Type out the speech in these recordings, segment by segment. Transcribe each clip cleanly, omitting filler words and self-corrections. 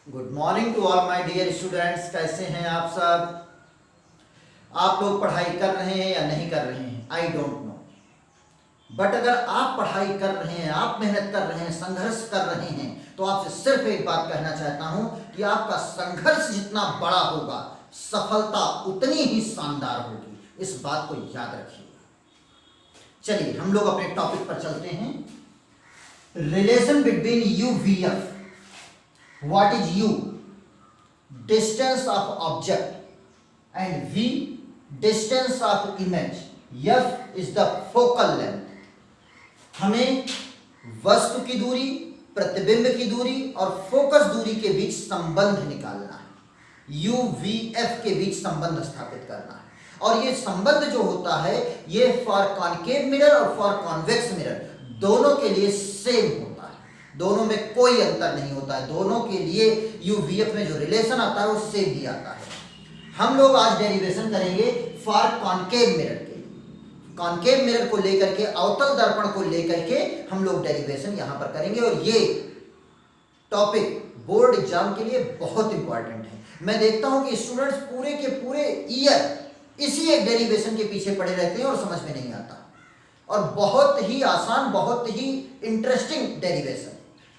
Good morning to all my dear students. कैसे हैं आप सब? आप लोग पढ़ाई कर रहे हैं या नहीं कर रहे हैं, आई डोंट नो, बट अगर आप पढ़ाई कर रहे हैं, आप मेहनत कर रहे हैं, संघर्ष कर रहे हैं, तो आपसे सिर्फ एक बात कहना चाहता हूं कि आपका संघर्ष जितना बड़ा होगा, सफलता उतनी ही शानदार होगी। इस बात को याद रखिएगा। चलिए हम लोग अपने टॉपिक पर चलते हैं। Relation between you V F. What is U? Distance of object, and V distance of image. F is the focal length. हमें वस्तु की दूरी, प्रतिबिंब की दूरी और फोकस दूरी के बीच संबंध निकालना है। U V F के बीच संबंध स्थापित करना है। और ये संबंध जो होता है ये फॉर कॉनकेव मिरर और फॉर कॉन्वेक्स मिरर दोनों के लिए सेम होता है। दोनों में कोई अंतर नहीं होता है। दोनों के लिए UVF में जो रिलेशन आता है वो सेम ही आता है। हम लोग आज डेरिवेशन करेंगे फॉर कॉनकेव मिरर के लिए। कॉनकेव मिरर को लेकर के, अवतल दर्पण को लेकर के हम लोग डेरिवेशन यहां पर करेंगे। और ये टॉपिक बोर्ड एग्जाम के लिए बहुत इंपॉर्टेंट है। मैं देखता हूं कि स्टूडेंट्स पूरे के पूरे ईयर इसी एक डेरिवेशन के पीछे पड़े रहते हैं और समझ में नहीं आता। और बहुत ही आसान, बहुत ही इंटरेस्टिंग डेरिवेशन।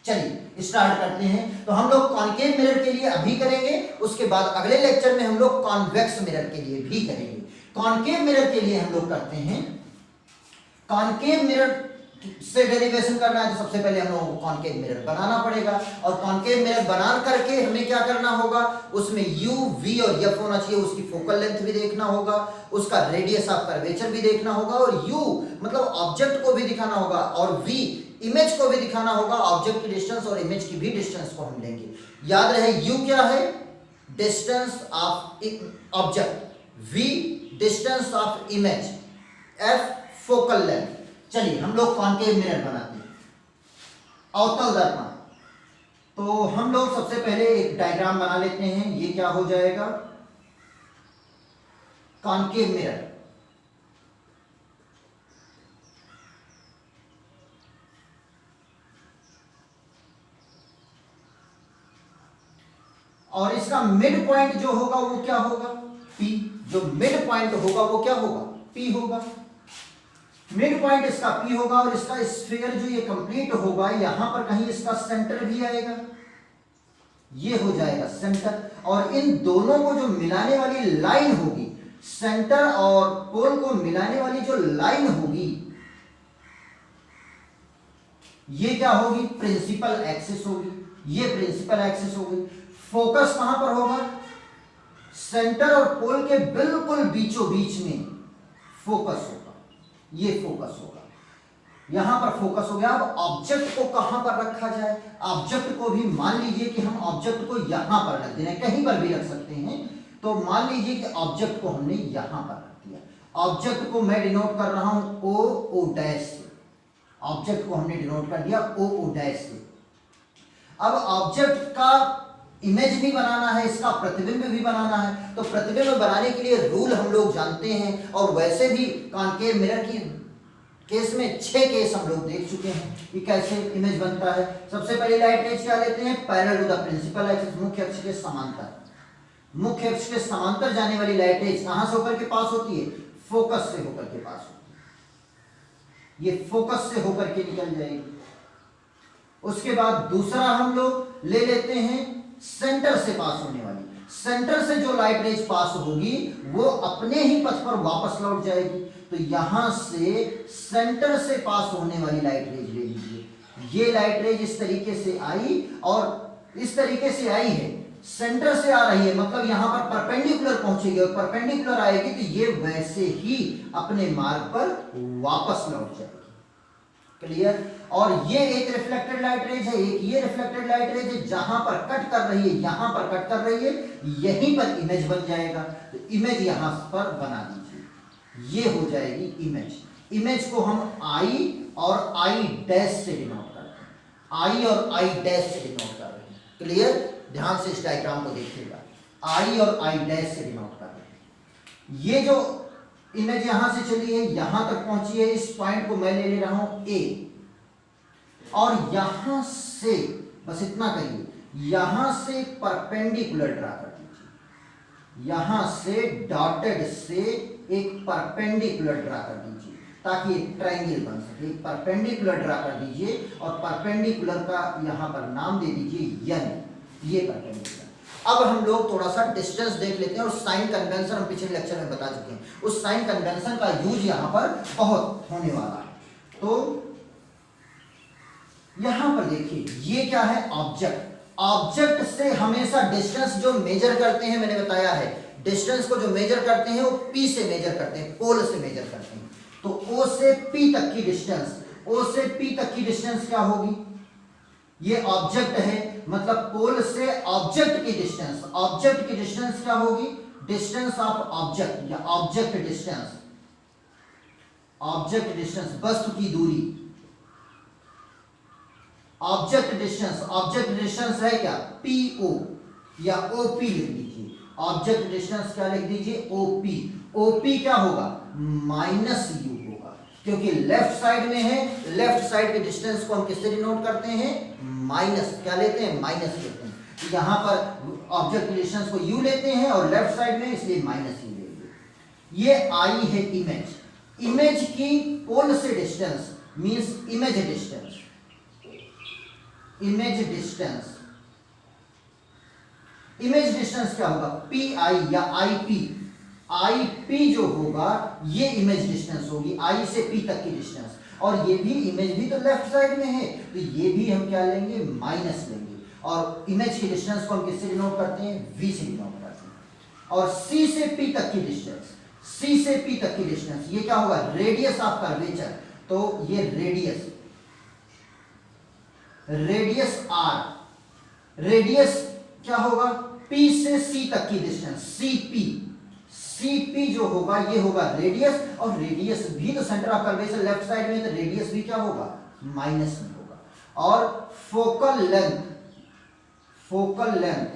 चलिए स्टार्ट करते हैं। तो हम लोग कॉनकेव मिरर के लिए अभी करेंगे, उसके बाद अगले लेक्चर में हम लोग कॉन्वेक्स मिरर के लिए भी करेंगे। कॉनकेव मिरर के लिए हम लोग करते हैं, कॉनकेव मिरर से डेरिवेशन करना है तो सबसे पहले हम लोगों को कॉनकेव मिरर बनाना पड़ेगा। और कॉनकेव मिरर बना करके हमें क्या करना होगा, उसमें U, V और F होना चाहिए। उसकी फोकल लेंथ भी देखना होगा, उसका रेडियस ऑफ कर्वेचर भी देखना होगा, और U मतलब ऑब्जेक्ट को भी दिखाना होगा, और V इमेज को भी दिखाना होगा। ऑब्जेक्ट की डिस्टेंस और इमेज की भी डिस्टेंस को हम लेंगे। याद रहे U क्या है, distance of object, V distance of image, F focal length. चलिए हम लोग कॉनकेव मिरर बनाते हैं, अवतल दर्पण। तो हम लोग सबसे पहले एक डायग्राम बना लेते हैं। ये क्या हो जाएगा, कॉनकेव मिरर। और इसका मिड पॉइंट जो होगा वो क्या होगा, P। जो मिड पॉइंट होगा वो क्या होगा, P होगा। मिड पॉइंट इसका P होगा। और इसका स्फीयर जो ये कंप्लीट होगा, यहां पर कहीं इसका सेंटर भी आएगा, ये हो जाएगा सेंटर। और इन दोनों को जो मिलाने वाली लाइन होगी, सेंटर और पोल को मिलाने वाली जो लाइन होगी, ये क्या होगी, प्रिंसिपल एक्सिस होगी। ये प्रिंसिपल एक्सिस होगी। फोकस कहां पर होगा, सेंटर और पोल के बिल्कुल बीचों बीच में फोकस होगा। ये फोकस होगा, यहां पर फोकस हो गया। अब ऑब्जेक्ट को कहां पर रखा जाए, ऑब्जेक्ट को भी मान लीजिए कि हम ऑब्जेक्ट को यहां पर रख देना, कहीं पर भी रख सकते हैं। तो मान लीजिए कि ऑब्जेक्ट को हमने यहां पर रख दिया। ऑब्जेक्ट को मैं डिनोट कर रहा हूं O डैश से। ऑब्जेक्ट को हमने डिनोट कर दिया O डैश से। अब ऑब्जेक्ट का इमेज भी बनाना है, इसका प्रतिबिंब भी बनाना है। तो प्रतिबिंब बनाने के लिए रूल हम लोग जानते हैं। और वैसे भी कॉनकेव मिरर की केस में 6 केस हम लोग देख चुके हैं कि कैसे इमेज बनता है। सबसे पहले लाइट रेज क्या लेते हैं, parallel to the principal axis, मुख्य अक्ष के समांतर। मुख्य अक्ष के समांतर जाने वाली लाइट रेज कहां से होकर के पास होती है, फोकस से होकर के पास होती है। ये फोकस से होकर के निकल जाएगी। उसके बाद दूसरा हम लोग ले लेते हैं सेंटर से पास होने वाली। सेंटर से जो लाइट रेज पास होगी वो अपने ही पथ पर वापस लौट जाएगी। तो यहां से सेंटर से पास होने वाली लाइट रेज ले लीजिए। ये लाइट रेज इस तरीके से आई और इस तरीके से आई है, सेंटर से आ रही है, मतलब यहां पर परपेंडिकुलर पहुंचेगी। और परपेंडिकुलर आएगी तो ये वैसे ही अपने मार्ग पर वापस लौट जाएगी। क्लियर। और ये एक रिफ्लेक्टेड लाइट रेज है, एक ये रिफ्लेक्टेड लाइट रेज है। जहां पर कट कर रही है, यहां पर कट कर रही है, यहीं पर इमेज बन जाएगा। तो इमेज यहां पर बना दीजिए, ये हो जाएगी इमेज। इमेज को हम I और I डैश से डिनोट करते हैं। I और I डैश से डिनोट कर रहे हैं। क्लियर। ध्यान से इस डायग्राम को देखिएगा, I और I डैश से डिनोट कर रहे हैं। ये जो इमेज यहां से चली है, यहां तक पहुंची है। इस पॉइंट को मैं ले ले रहा हूं A, और यहां से बस इतना करिए, यहां से परपेंडिकुलर ड्रा कर दीजिए, यहां से डॉटेड से एक परपेंडिकुलर ड्रा कर दीजिए ताकि एक ट्रायंगल बन सके। एक परपेंडिकुलर ड्रा कर दीजिए और परपेंडिकुलर का यहां पर नाम दे दीजिए n, ये परपेंडिकुलर। अब हम लोग थोड़ा सा डिस्टेंस देख लेते हैं और साइन कन्वेंशन हम पिछले लेक्चर में बता चुके हैं, उस साइन कन्वेंशन का यूज यहां पर बहुत होने वाला है। तो यहां पर देखिए ये क्या है, ऑब्जेक्ट। ऑब्जेक्ट से हमेशा डिस्टेंस जो मेजर करते हैं, मैंने बताया है डिस्टेंस को जो मेजर करते हैं वो P से मेजर करते हैं, पोल से मेजर करते हैं। तो O से P तक की डिस्टेंस, O से P तक की डिस्टेंस क्या होगी, ये ऑब्जेक्ट है, मतलब पोल से ऑब्जेक्ट की डिस्टेंस, ऑब्जेक्ट की डिस्टेंस क्या होगी, डिस्टेंस ऑफ ऑब्जेक्ट या ऑब्जेक्ट डिस्टेंस, ऑब्जेक्ट डिस्टेंस वस्तु की दूरी, ऑब्जेक्ट डिस्टेंस, ऑब्जेक्ट डिस्टेंस है क्या, PO या OP लिख दीजिए, ऑब्जेक्ट डिस्टेंस क्या लिख दीजिए, OP। OP क्या होगा, माइनस U होगा, क्योंकि लेफ्ट साइड में है, लेफ्ट साइड के डिस्टेंस को हम किससे डिनोट करते हैं, माइनस, क्या लेते हैं, माइनस लेते हैं। यहां पर ऑब्जेक्ट डिस्टेंस को U लेते हैं और लेफ्ट साइड में इसलिए माइनस U लेंगे। ये I है इमेज, इमेज की पोल से distance means image distance, image distance, image distance क्या होगा, PI या IP। IP जो होगा ये इमेज डिस्टेंस होगी, I से P तक की डिस्टेंस, और ये भी इमेज भी तो लेफ्ट साइड में है, तो ये भी हम क्या लेंगे, माइनस लेंगे। और इमेज की डिस्टेंस को हम किससे डिनोट करते हैं, V से डिनोट करते हैं। और C से P तक की डिस्टेंस, C से P तक की डिस्टेंस ये क्या होगा, रेडियस ऑफ कर्वेचर, तो ये रेडियस, रेडियस R, रेडियस क्या होगा, P से C तक की डिस्टेंस, CP, CP जो होगा ये होगा रेडियस, और रेडियस भी तो centre of curvature left side में, तो रेडियस भी क्या होगा, माइनस में होगा। और focal length, focal length,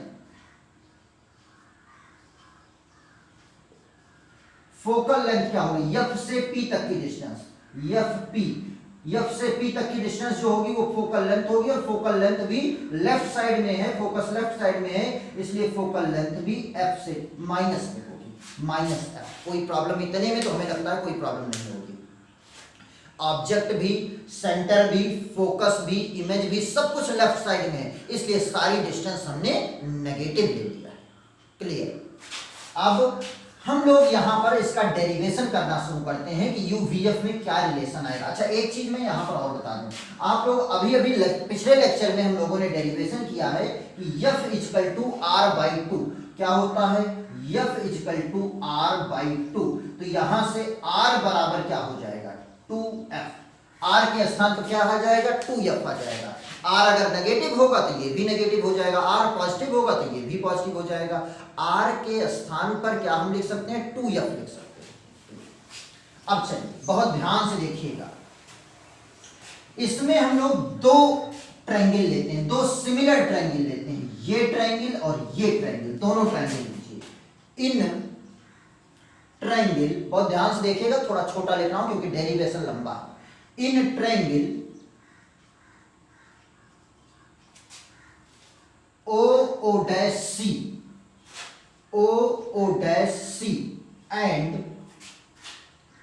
focal length क्या होगी, F से P तक की डिस्टेंस, FP, F से P तक की डिस्टेंस जो होगी वो फोकल लेंथ होगी, और फोकल लेंथ भी लेफ्ट साइड में है, फोकस लेफ्ट साइड में है, इसलिए फोकल लेंथ भी F से माइनस में होगी, माइनस F। कोई प्रॉब्लम इतने में तो हमें लगता है कोई प्रॉब्लम नहीं होगी। ऑब्जेक्ट भी, सेंटर भी, फोकस भी, इमेज भी, सब कुछ लेफ्ट साइड में है, इसलिए सारी डिस्टेंस हमने नेगेटिव ले लिया। क्लियर। अब हम लोग यहां पर इसका डेरिवेशन करना शुरू करते हैं कि UVF में क्या रिलेशन आएगा। अच्छा एक चीज मैं यहां पर और बता दूं, आप लोग अभी अभी पिछले लेक्चर में हम लोगों ने डेरिवेशन किया है कि F इक्वल टू R/2 क्या होता है, F इक्वल टू R/2, तो यहां से R बराबर क्या हो जाएगा, 2F, R के स्थान पर क्या आ जाएगा, 2F आ जाएगा। R अगर नेगेटिव होगा तो ये भी नेगेटिव हो जाएगा, R पॉजिटिव होगा तो ये भी पॉजिटिव हो जाएगा। R के स्थान पर क्या हम लिख सकते हैं, 2F लिख सकते हैं। अब चलिए बहुत ध्यान से देखिएगा, इसमें हम लोग दो ट्रायंगल लेते हैं, दो सिमिलर ट्रायंगल लेते हैं, ये ट्रायंगल और ये ट्रायंगल, दोनों ट्रायंगल लीजिए। इन ट्रायंगल, बहुत ध्यान से देखिएगा, थोड़ा छोटा लिख रहा हूं क्योंकि डेरिवेशन लंबा है। In triangle OO'C, OO'C and,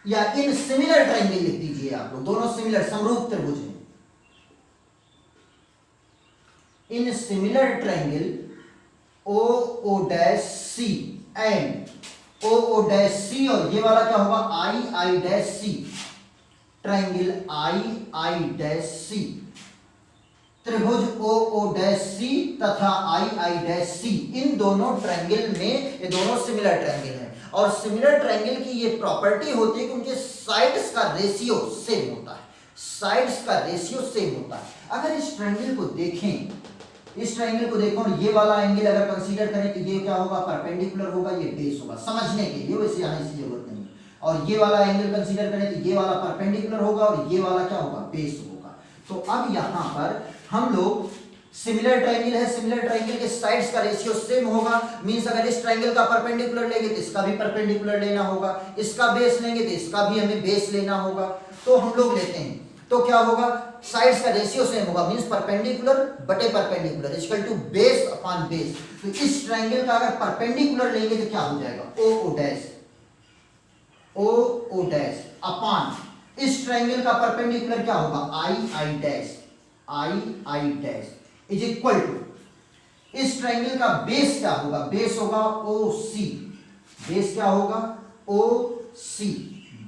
या इन सिमिलर ट्रायंगल लिख दीजिए आप लोग, दोनों सिमिलर समरूप त्रिभुज हैं। इन similar triangle OO'C and OO'C, और ये वाला क्या होगा, II'C, ट्रायंगल II'C, त्रिभुज OO'C तथा II'C, इन दोनों ट्रायंगल में, ये दोनों सिमिलर ट्रायंगल हैं, और सिमिलर ट्रायंगल की ये प्रॉपर्टी होती है कि उनके साइड्स का रेशियो सेम होता है, साइड्स का रेशियो सेम होता है। अगर इस ट्रायंगल को देखें, इस ट्रायंगल को देखो, ये वाला एंगल अगर कंसीडर करें तो ये क्या होगा, परपेंडिकुलर होगा, ये बेस होगा, समझने के लिए, वैसे यहाँ इसकी जरूरत नहीं। और ये वाला एंगल कंसीडर करें तो ये वाला परपेंडिकुलर होगा और ये वाला क्या होगा, बेस होगा। तो अब यहाँ पर हम लोग, सिमिलर ट्रायंगल है, सिमिलर ट्रायंगल के साइड्स का रेशियो सेम होगा, मींस अगर इस ट्रायंगल का परपेंडिकुलर लेंगे तो इसका भी परपेंडिकुलर लेना होगा, इसका बेस लेंगे तो इसका भी हमें बेस लेना होगा। तो हम लोग लेते हैं, तो क्या होगा, साइड्स का रेशियो सेम होगा, मींस परपेंडिकुलर बटे perpendicular equal to base upon base. तो इस ट्रायंगल का अगर परपेंडिकुलर लेंगे तो क्या हो जाएगा, O O dash, O O dash upon इस ट्रायंगल का परपेंडिकुलर क्या होगा, I I dash, I I dash is equal to इस ट्रायंगल का बेस क्या होगा, बेस होगा ओ सी, बेस क्या होगा ओ सी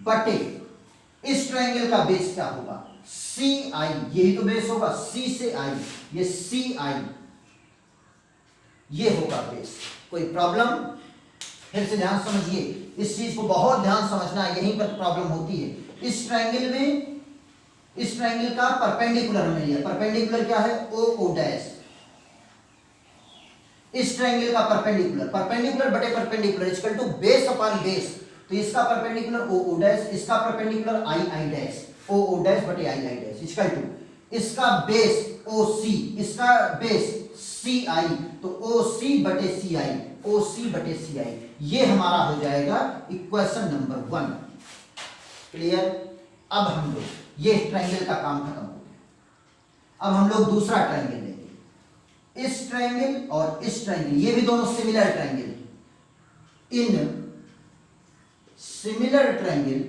बटे इस ट्रायंगल का बेस क्या होगा सी आई, यही तो बेस होगा, सी से आई, ये सी आई ये होगा बेस। कोई प्रॉब्लम, फिर से ध्यान समझिए, इस चीज को बहुत ध्यान समझना है, यहीं पर प्रॉब्लम होती है। इस ट्रायंगल में, इस ट्रायंगल का परपेंडिकुलर हमें लिया, परपेंडिकुलर क्या है ओ ओ डैश, इस ट्रायंगल का परपेंडिकुलर, परपेंडिकुलर बटे perpendicular equal to base upon base. तो इसका परपेंडिकुलर ओ ओ डैश, इसका perpendicular I I dash, O O dash बटे I I dash equal to इसका बेस ओ सी, इसका base सी आई, तो ओ सी बटे सी आई, ओ सी बटे सी आई, ये हमारा हो जाएगा इक्वेशन नंबर 1। क्लियर। अब हम लोग ये ट्रायंगल का काम खत्म हो गया, अब हम लोग दूसरा ट्रायंगल लेंगे। इस ट्रायंगल और इस ट्रायंगल, ये भी दोनों सिमिलर ट्रायंगल, इन सिमिलर ट्रायंगल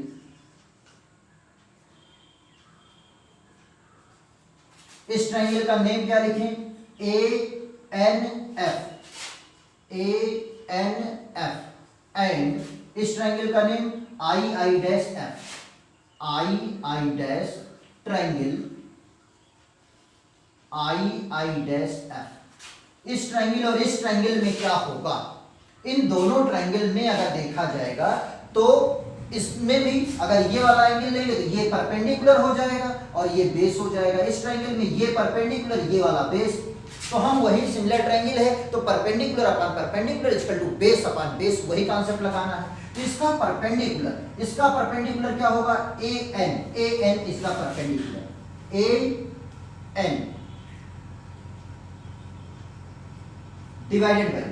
इस ट्रायंगल का नेम क्या लिखें, A N F, A N F, and इस ट्रायंगल का name I I dash F, I I dash triangle, I I dash F. इस ट्रायंगल और इस ट्रायंगल में क्या होगा, इन दोनों ट्रायंगल में अगर देखा जाएगा तो इसमें भी अगर ये वाला एंगल लेंगे तो ये परपेंडिकुलर हो जाएगा और ये बेस हो जाएगा। इस ट्रायंगल में ये परपेंडिकुलर, ये वाला बेस, तो हम वही सिमिलर ट्रायंगल है तो perpendicular upon perpendicular equal to base upon base, वही कॉन्सेप्ट लगाना है। तो इसका परपेंडिकुलर क्या होगा, ए एन इसका perpendicular, A N divided by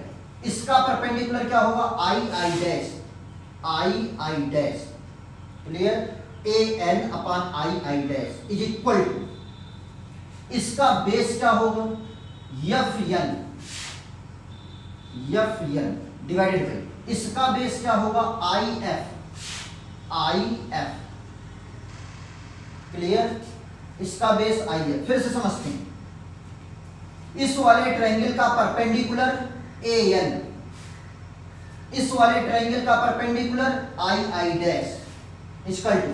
इसका परपेंडिकुलर क्या होगा, I I dash, I I dash. Clear. A N upon I I dash is equal to इसका बेस क्या होगा, एफ एन डिवाइडेड बाय इसका बेस क्या होगा, I F, I F. Clear. इसका बेस आई एफ। फिर से समझते हैं, इस वाले ट्रायंगल का परपेंडिकुलर ए एन, इस वाले ट्रायंगल का perpendicular I I dash equal to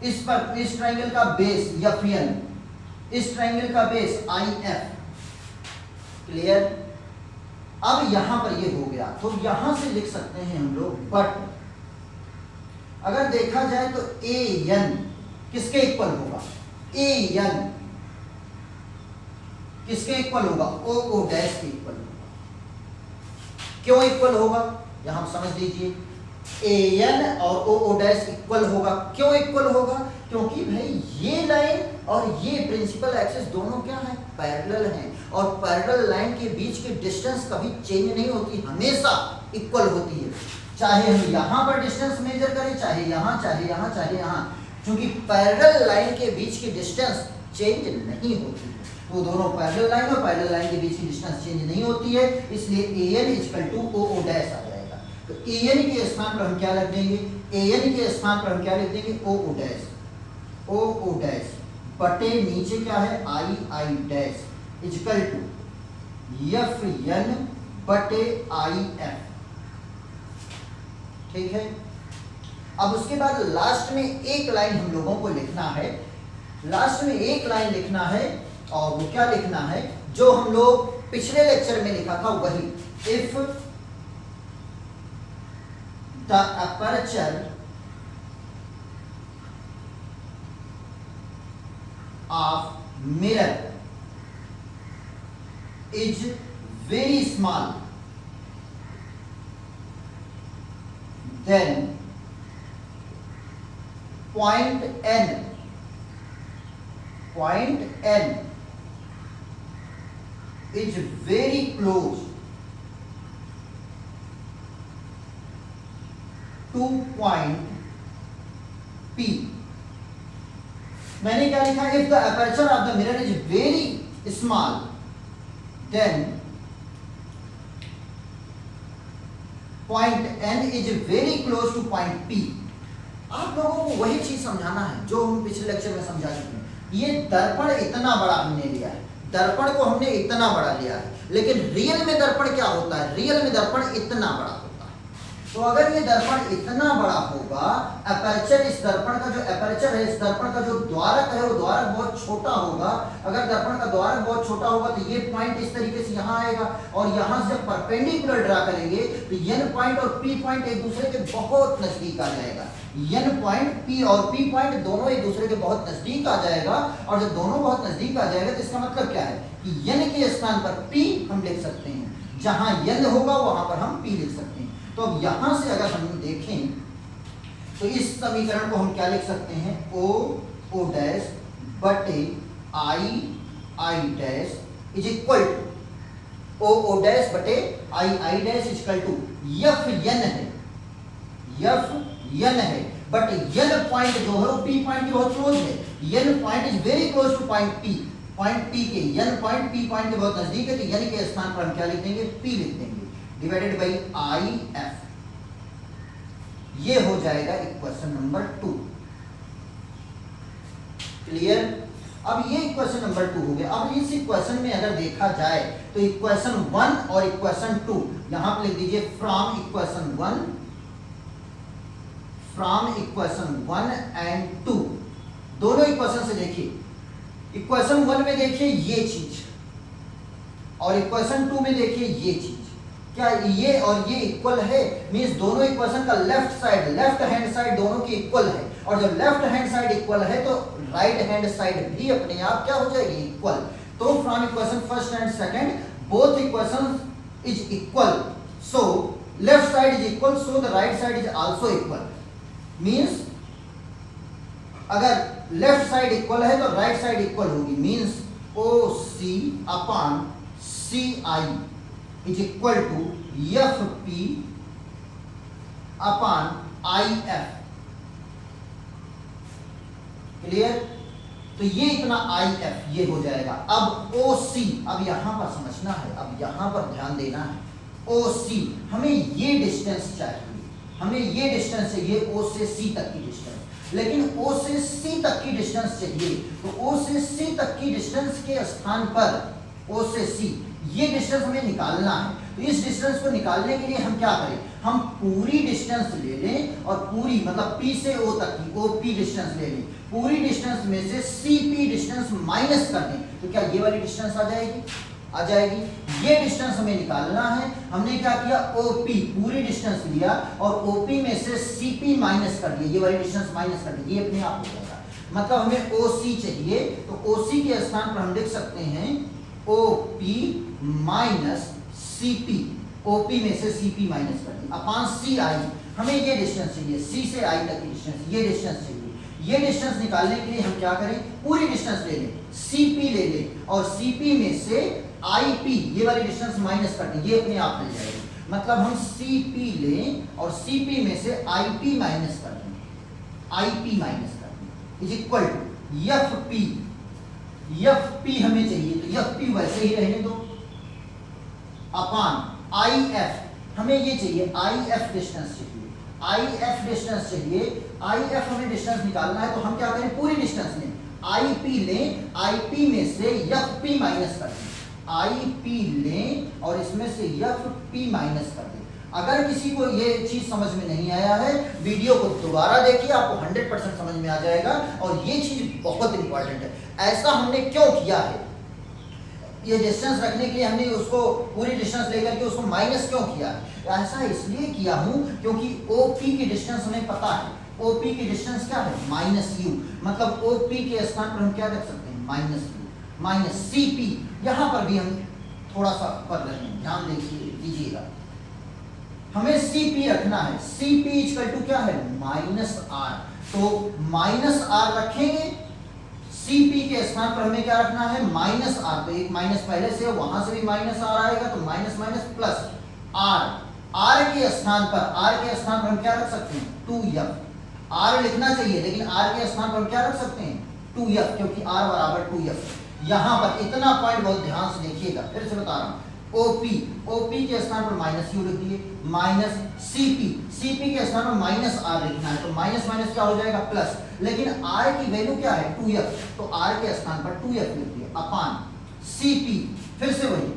इस ट्रायंगल का बेस एफ एन, इस ट्रायंगल का बेस आई एफ। क्लियर। अब यहां पर ये हो गया तो यहां से लिख सकते हैं हम लोग, बट अगर देखा जाए तो ए एन किसके इक्वल होगा, ए एन किसके इक्वल होगा, ओ ओ डैश के इक्वल होगा। क्यों इक्वल होगा, यहां समझ लीजिए, ए एन और ओ ओ डैश इक्वल होगा। क्यों इक्वल होगा, क्योंकि भाई ये लाइन और ये प्रिंसिपल एक्सिस दोनों क्या है, पैरेलल हैं, और पैरेलल लाइन के बीच की डिस्टेंस कभी चेंज नहीं होती, हमेशा इक्वल होती है। चाहे हम यहां पर डिस्टेंस मेजर करें, चाहे यहां, चाहे यहां, चाहे यहां, क्योंकि पैरेलल लाइन के बीच की डिस्टेंस चेंज नहीं होती है। वो दोनों पैरेलल लाइन और पैरेलल लाइन के बीच की डिस्टेंस चेंज नहीं होती है, इसलिए A N equal to O O dash आ जाएगा। तो ए एन के स्थान पर हम क्या लिख देंगे, ए एन के स्थान पर हम क्या लिख देंगे, ओ O dash, O O dash बटे नीचे क्या है, I I dash equal to F N बटे आई एफ। ठीक है। अब उसके बाद लास्ट में एक लाइन हम लोगों को लिखना है, लास्ट में एक लाइन लिखना है, और वो क्या लिखना है, जो हम लोग पिछले लेक्चर में लिखा था वही, if the aperture of mirror is very small then point n is very close to point P, मैंने क्या लिखा, if the aperture of the mirror is very small then point N is very close to point P. आप लोगों को वही चीज समझाना है जो हम पिछले लेक्चर में समझा चुके हैं। ये दर्पण इतना बड़ा हमने लिया है, दर्पण को हमने इतना बड़ा लिया है, लेकिन रियल में दर्पण क्या होता है, रियल में दर्पण इतना बड़ा होता है। तो अगर ये दर्पण इतना बड़ा होगा, अपर्चर, इस दर्पण का जो अपर्चर है, इस दर्पण का जो द्वारक है वो द्वारक बहुत छोटा होगा। अगर दर्पण का द्वारक बहुत छोटा होगा तो ये पॉइंट इस तरीके से यहाँ आएगा और यहाँ से परपेंडिकुलर ड्रा करेंगे तो एन पॉइंट और पी पॉइंट एक दूसरे के बहुत नजदीक आ जाएगा। एन पॉइंट पी और पी पॉइंट दोनों एक दूसरे के बहुत नजदीक आ जाएगा, और जब दोनों बहुत नजदीक आ जाएगा तो इसका मतलब क्या है कि एन के स्थान पर पी हम लिख सकते हैं, जहां एन होगा वहां पर हम पी लिख सकते हैं। तो अब यहां से अगर हम देखें तो इस समीकरण को हम क्या लिख सकते हैं, ओ ओ डैश बटे I dash is equal to O dash बटे I dash is equal to F N है, एफ एन है, बट एन पॉइंट जो है वो पी पॉइंट के बहुत क्लोज है। N point is very close to point P, point P के एन पॉइंट पी पॉइंट के बहुत नजदीक है, तो एन के स्थान पर हम क्या लिख देंगे, पी लिख देंगे, डिवाइडेड बाई आई एफ। ये हो जाएगा इक्वेशन नंबर 2। क्लियर। अब ये इक्वेशन नंबर 2 हो गया। अब इस इक्वेशन में अगर देखा जाए तो इक्वेशन 1 और इक्वेशन 2 यहां पर लिख दीजिए, फ्रॉम इक्वेशन 1 एंड 2, दोनों इक्वेशन से देखिए। इक्वेशन 1 में देखिए ये चीज, और इक्वेशन 2 में देखिए ये चीज। क्या ये और ये इक्वल है, मींस दोनों इक्वेशन का left side, left hand side दोनों की इक्वल है, और जब लेफ्ट हैंड साइड इक्वल है तो राइट हैंड साइड भी अपने आप क्या हो जाएगी, इक्वल। तो from equation first and second both equation is equal, so left side is equal, so the right side is also equal. Means अगर लेफ्ट साइड इक्वल है तो राइट साइड इक्वल होगी, means O C upon C I is equal to F P upon I F. Clear. तो ये इतना I F ये हो जाएगा। अब ओ सी, अब यहां पर समझना है, अब यहां पर ध्यान देना है। ओ सी हमें ये डिस्टेंस चाहिए, हमें ये डिस्टेंस चाहिए ओ से सी तक की डिस्टेंस, लेकिन ओ से सी तक की डिस्टेंस चाहिए तो ओ से सी तक की डिस्टेंस के स्थान पर ओ से सी ये डिस्टेंस हमें निकालना है। तो इस डिस्टेंस को निकालने के लिए हम क्या करें, हम पूरी डिस्टेंस ले लें और पूरी मतलब P से O तक की OP डिस्टेंस ले लें, पूरी डिस्टेंस में से CP डिस्टेंस माइनस कर दें, तो क्या ये वाली डिस्टेंस आ जाएगी, आ जाएगी। ये डिस्टेंस हमें निकालना है। हमने क्या किया, OP पूरी डिस्टेंस लिया और OP में से CP माइनस कर दिया, ये वाली डिस्टेंस माइनस कर दी, ये अपने आप हो जाएगा। मतलब हमें OC चाहिए, तो OC के स्थान पर हम लिख सकते हैं OP माइनस CP, OP में से CP माइनस कर दी अपॉन CI। हमें ये डिस्टेंस चाहिए, C से I तक की डिस्टेंस, ये डिस्टेंस चाहिए। ये डिस्टेंस निकालने के लिए हम क्या करें, पूरी डिस्टेंस ले लें, CP ले लें और CP में से IP ये वाली डिस्टेंस माइनस कर दें, ये अपने आप मिल जाएगी। मतलब हम CP लें और CP में से IP माइनस कर दें, IP माइनस कर दें is equal to FP। FP हमें चाहिए तो FP वैसे ही रहने दो अपॉन IF, हमें ये चाहिए IF डिस्टेंस चाहिए, IF डिस्टेंस चाहिए। IF हमें डिस्टेंस निकालना है तो हम क्या करें, पूरी डिस्टेंस लें, IP लें, IP में से FP माइनस कर दें, IP लें और इसमें से FP माइनस कर दें। अगर किसी को ये चीज समझ में नहीं आया है, वीडियो को दोबारा देखिए, आपको 100% समझ में आ जाएगा। और ये चीज बहुत इंपॉर्टेंट है। ऐसा हमने क्यों किया है, ये डिस्टेंस रखने के लिए हमने उसको पूरी डिस्टेंस लेकर के उसको माइनस क्यों किया है? ऐसा इसलिए किया हूं क्योंकि OP की डिस्टेंस हमें पता है। OP की डिस्टेंस क्या है, माइनस U। मतलब OP के स्थान पर हम क्या रख सकते हैं, माइनस U माइनस CP। यहां पर भी हम थोड़ा सा कर रहे हैं, ध्यान दीजिएगा। हमें CP रखना है, CP इक्वल टू क्या है, माइनस R। तो माइनस R रखेंगे, CP के स्थान पर हमें क्या रखना है, माइनस R। तो एक माइनस पहले से, वहां से भी माइनस R आएगा, तो minus minus plus R। R के स्थान पर हम क्या रख सकते हैं, 2F। R लिखना चाहिए लेकिन R के स्थान पर हम क्या रख सकते हैं, 2f, क्योंकि r बराबर 2f। यहां पर इतना पॉइंट बहुत ध्यान से देखिएगा, फिर से बता रहा हूं, OP के स्थान पर माइनस यू लिख दिए, माइनस CP के स्थान पर माइनस r लिखना है, तो माइनस माइनस क्या हो जाएगा प्लस, लेकिन r की वैल्यू क्या है 2f, तो r के स्थान पर 2f लिख दिए अपान CP, फिर से वही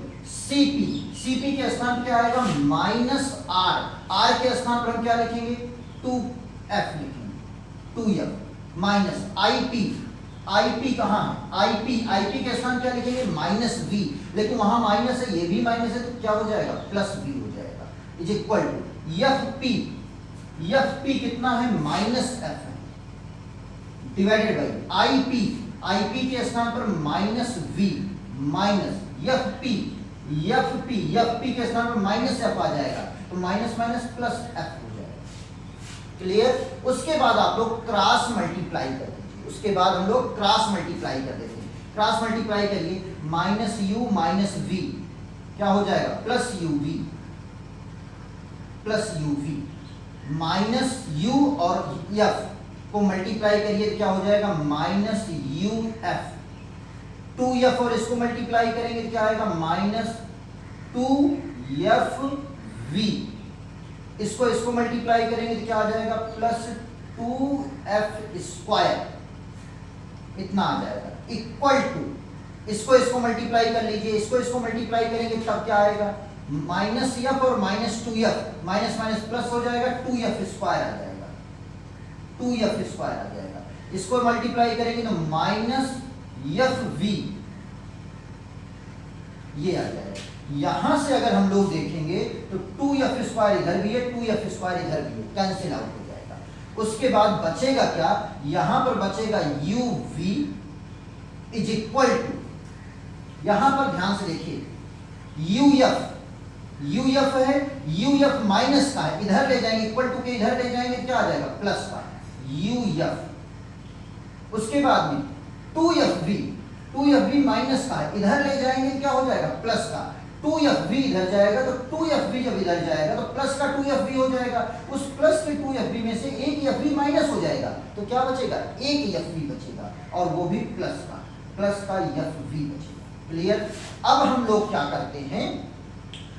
CP के स्थान पर क्या आएगा माइनस r के स्थान पर हम क्या लिखेंगे 2f लिखेंगे, 2f माइनस IP कहाँ है, IP के स्थान क्या लिखेंगे माइनस v, लेकिन वहां माइनस है, ये भी माइनस है, तो क्या हो जाएगा प्लस v हो जाएगा, इज इक्वल टू FP कितना है माइनस f है, डिवाइडेड बाई IP के स्थान पर माइनस v माइनस FP के स्थान पर माइनस f आ जाएगा, तो माइनस माइनस प्लस f हो जाएगा। क्लियर। उसके बाद आप लोग क्रॉस मल्टीप्लाई कर दीजिए, उसके बाद हम लोग क्रॉस मल्टीप्लाई कर देते हैं, क्रॉस मल्टीप्लाई करिए, माइनस u माइनस v क्या हो जाएगा प्लस uv माइनस u और f को मल्टीप्लाई करिए तो क्या हो जाएगा माइनस uf, 2f और इसको मल्टीप्लाई करेंगे तो क्या आएगा माइनस 2fv, इसको मल्टीप्लाई करेंगे तो क्या आ जाएगा प्लस 2f स्क्वायर, इतना आ जाएगा, इक्वल टू इसको मल्टीप्लाई कर लीजिए, इसको मल्टीप्लाई करेंगे तब क्या आएगा माइनस f और minus 2f, minus minus plus हो जाएगा 2f स्क्वायर आ जाएगा, 2f स्क्वायर आ जाएगा, इसको मल्टीप्लाई करेंगे तो माइनस fv ये आ जाएगा। यहां से अगर हम लोग देखेंगे तो 2f स्क्वायर इधर भी है, 2f स्क्वायर इधर भी है, कैंसिल आउट हो जाएगा। उसके बाद बचेगा क्या, यहां पर बचेगा uv इज इक्वल टू, यहां पर ध्यान से देखिए uf है, uf माइनस का है, इधर ले जाएंगे, इक्वल टू के इधर ले जाएंगे क्या आ जाएगा प्लस का uf, उसके बाद में 2fv माइनस का है, इधर ले जाएंगे क्या हो जाएगा प्लस का, 2fv इधर जाएगा तो 2fv जब इधर जाएगा तो प्लस का 2fv हो जाएगा, उस प्लस के 2fv में से एक fv माइनस हो जाएगा तो क्या बचेगा एक fv बचेगा, और वो भी प्लस का fv बचेगा। क्लियर। अब हम लोग क्या करते हैं,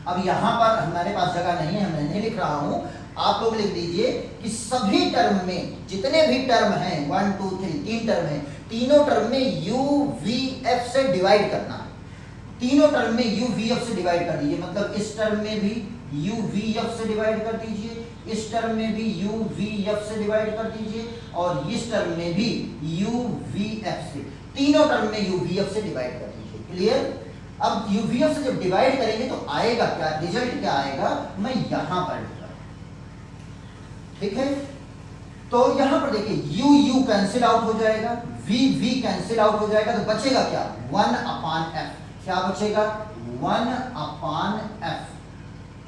अब यहां पर हमारे पास जगह नहीं है, मैं नहीं लिख रहा हूं, आप लोग लिख दीजिए कि सभी टर्म में जितने भी टर्म हैं 1 2 3 तीन टर्म हैं, तीनों टर्म में UVF से डिवाइड करना है, तीनों टर्म में UVF से डिवाइड कर दीजिए, मतलब इस टर्म में भी UVF से डिवाइड कर दीजिए, इस टर्म में भी UVF से डिवाइड कर दीजिए, और इस टर्म में भी UVF से, तीनों टर्म में UVF से डिवाइड कर दीजिए। क्लियर। अब UVF से जब डिवाइड करेंगे तो आएगा क्या, रिजल्ट क्या आएगा, मैं यहां पर लिख रहा हूं, ठीक है। तो यहां पर देखिए u कैंसिल आउट हो जाएगा, v कैंसिल आउट हो जाएगा, तो बचेगा क्या 1/f, क्या बचेगा 1/f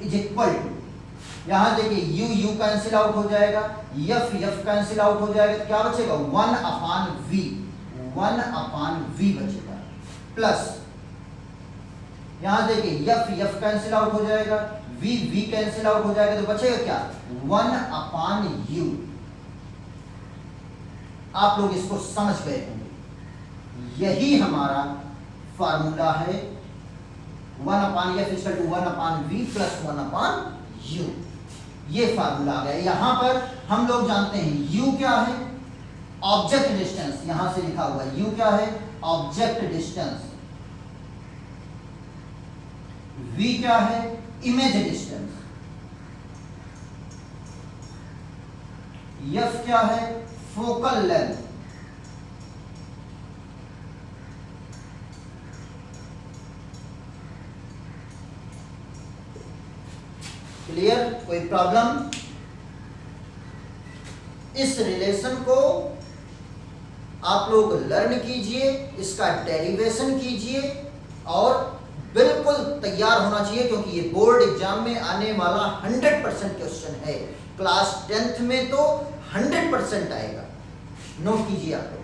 इज इक्वल टू, यहां देखिए u कैंसिल आउट हो जाएगा, f कैंसिल आउट हो जाएगा, तो क्या बचेगा 1/v बचेगा, प्लस यहां देखिए f कैंसिल आउट हो जाएगा, v कैंसिल आउट हो जाएगा, तो बचेगा क्या 1/u। आप लोग इसको समझ गए होंगे, यही हमारा फार्मूला है 1/f equal to 1/v plus 1/u, ये फार्मूला आ गया। यहां पर हम लोग जानते हैं u क्या है, ऑब्जेक्ट डिस्टेंस, यहां से लिखा हुआ है u क्या है ऑब्जेक्ट डिस्टेंस, v क्या है इमेज डिस्टेंस, f क्या है फोकल लेंथ, क्लियर। कोई प्रॉब्लम, इस रिलेशन को आप लोग लर्न कीजिए, इसका डेरिवेशन कीजिए, और बिल्कुल तैयार होना चाहिए, क्योंकि ये बोर्ड एग्जाम में आने वाला 100% क्वेश्चन है, क्लास 10th में तो 100% आएगा, नोट कीजिए आप।